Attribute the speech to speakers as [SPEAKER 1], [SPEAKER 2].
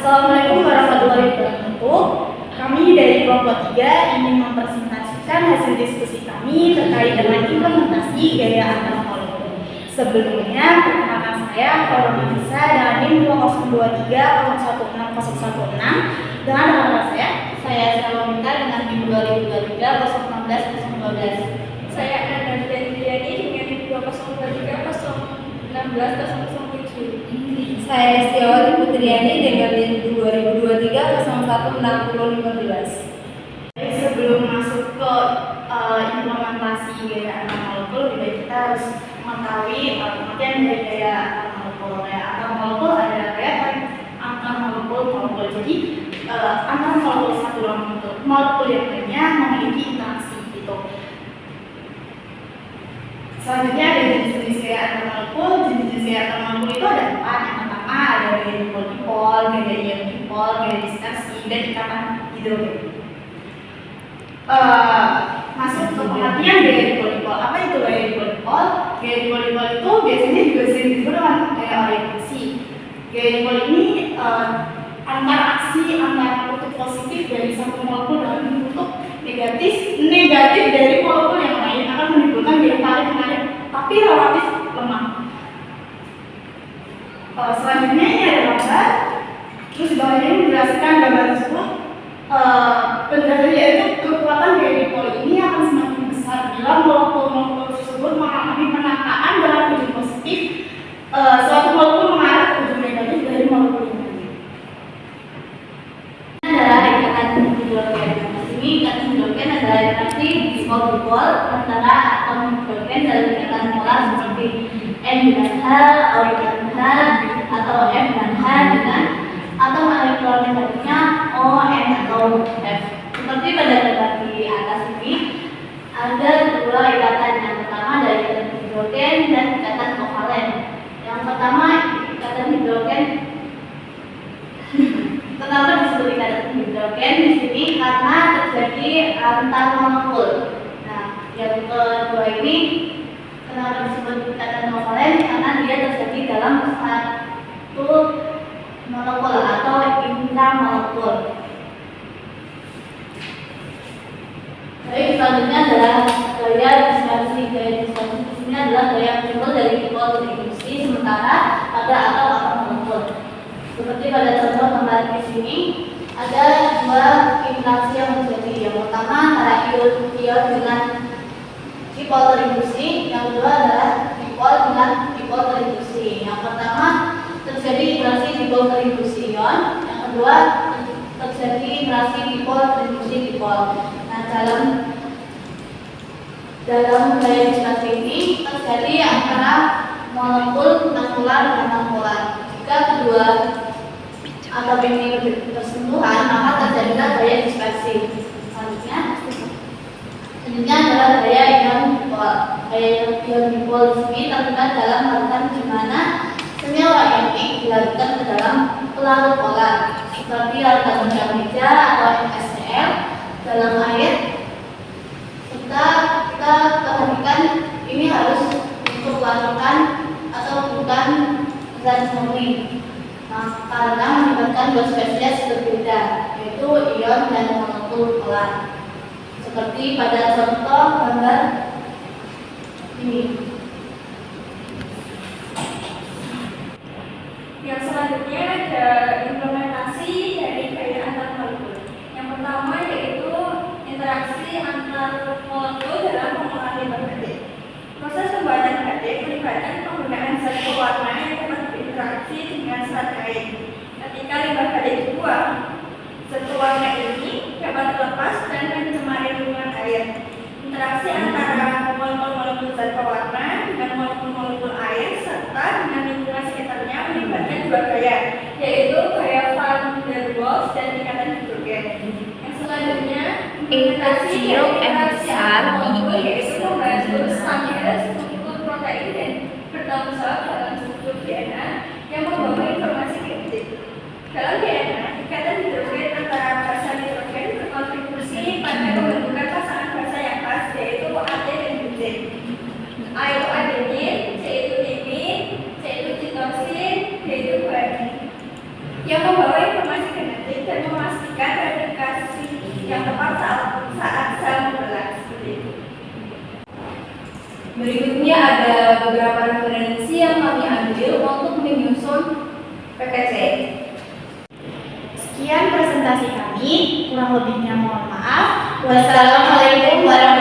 [SPEAKER 1] Assalamualaikum warahmatullahi wabarakatuh. Kami dari kelompok 3 ingin mempresentasikan hasil diskusi kami terkait dengan implementasi gaya antar molekul. Sebelumnya, perkenalkan saya Farominisa dengan NIM 2023016016 dengan rekan saya Salomita dengan NIM 2023016012.
[SPEAKER 2] Saya Ananda Dendriani dengan NIM 2023011607.
[SPEAKER 3] Saya Estiawati Putriani dengan NIM 2023016015.
[SPEAKER 1] Sebelum masuk ke implementasi gaya antar molekul, lebih baik kita harus mengetahui pengertian dari gaya antar molekul. Gaya antar molekul adalah gaya antar molekul. Jadi antar molekul satu molekul yang lainnya memiliki interaksi gitu. Selanjutnya ada jenis-jenis gaya antar molekul. Jenis-jenis gaya antar molekul itu ada 4. Yang pertama ada gaya dipol-dipol, gaya ion-dipol, gaya dispersi, dan ikatan hidrogen. Masuk ke pengertian gaya dipol-dipol. Apa itu gaya dipol-dipol? Gaya dipol-dipol itu biasanya juga sering disebut dengan gaya orientasi. Gaya dipol ini antar aksi antar kutub positif dari satu molekul dengan kutub negatif dari molekul yang lain akan menimbulkan gaya tarik-menarik tapi relatif lemah. Selanjutnya ini ada gambar. Terus di bawah ini menjelaskan gambar tersebut. Penjelasannya yaitu kekuatan gaya dipol ini akan semakin besar bila molekul-molekul tersebut mengalami penataan dalam ujung positif. Suatu molekul mengarah ke ujung negatif dari molekul yang lain.
[SPEAKER 3] Adalah ikatan hidrogen. Ini ikatan hidrogen adalah interaksi dipol-dipol antara atom hidrogen dalam ikatan polar seperti N dengan H, O dengan H, atau F dengan H dengan atom elektronegatifnya O, N atau F. Seperti pada gambar di atas ini, ada dua ikatan. Yang pertama dari ikatan hidrogen dan ikatan kovalen. Yang pertama ikatan hidrogen. Kenapa disebut ikatan hidrogen di sini? Karena terjadi antar molekul. Nah, yang kedua ini kenapa disebut ikatan kovalen? Karena dia terjadi dalam satu molekul atau intramolekul. Baik, selanjutnya adalah gaya dispersi. Gaya dispersi di sini adalah gaya timbul dari dipol terinduksi sementara pada atom molekul. Seperti pada contoh gambar di sini, ada dua interaksi yang terjadi. Yang pertama antara ion dengan dipol terinduksi, yang kedua adalah dipol dengan dipol terinduksi. Yang pertama terjadi interaksi dipol terinduksi ion, yang kedua terjadi interaksi dipol terinduksi dipol. Nah, dalam gaya dispersi ini terjadi antara molekul non-polar dan non-polar. Jika kedua atom ini bersentuhan, maka terjadilah gaya dispersi. Selanjutnya adalah gaya ion dipol. Gaya ion dipol di sini terlibat dalam larutan di mana senyawa ionik dilarutkan ke dalam pelarut polar seperti larutan meja atau MsCl dalam air. Serta kita perhatikan ini harus untuk larutan atau bukan zat murni. Nah, karena melibatkan dua spesies berbeda, yaitu ion dan molekul polar. Seperti pada contoh gambar ini.
[SPEAKER 2] Yang selanjutnya ada implementasi dari gaya antar molekul. Yang pertama yaitu interaksi antar molekul dalam pengolahan limbah batik. Proses pembuatan batik melibatkan penggunaan zat pewarna yang dapat berinteraksi dengan zat lain. Ketika limbah batik dibuang, zat pewarna ini dapat terlepas dan mencemari lingkungan air. Interaksi antara molekul-molekul zat pewarna dengan molekul-molekul air serta dengan lingkungan sekitarnya melibatkan dua gaya, yaitu gaya van der Waals dan ikatan hidrogen. Yang selanjutnya, implementasi interaksi antar molekul yaitu membantu stabilitas struktur protein dan bertanggung jawab dalam struktur DNA yang membawa informasi genetik. Dalam DNA, ikatan hidrogen antara basa nitrogen berkontribusi pada pembentukan pasangan basa yang pas, yaitu AT dan butane. Adenin, yaitu timin, yaitu citosin, yaitu guanin, yang membawa informasi Berikutnya ada beberapa referensi yang kami ambil untuk menyusun PPT.
[SPEAKER 1] Sekian presentasi kami, kurang lebihnya mohon maaf.
[SPEAKER 3] Wassalamualaikum warahmatullahi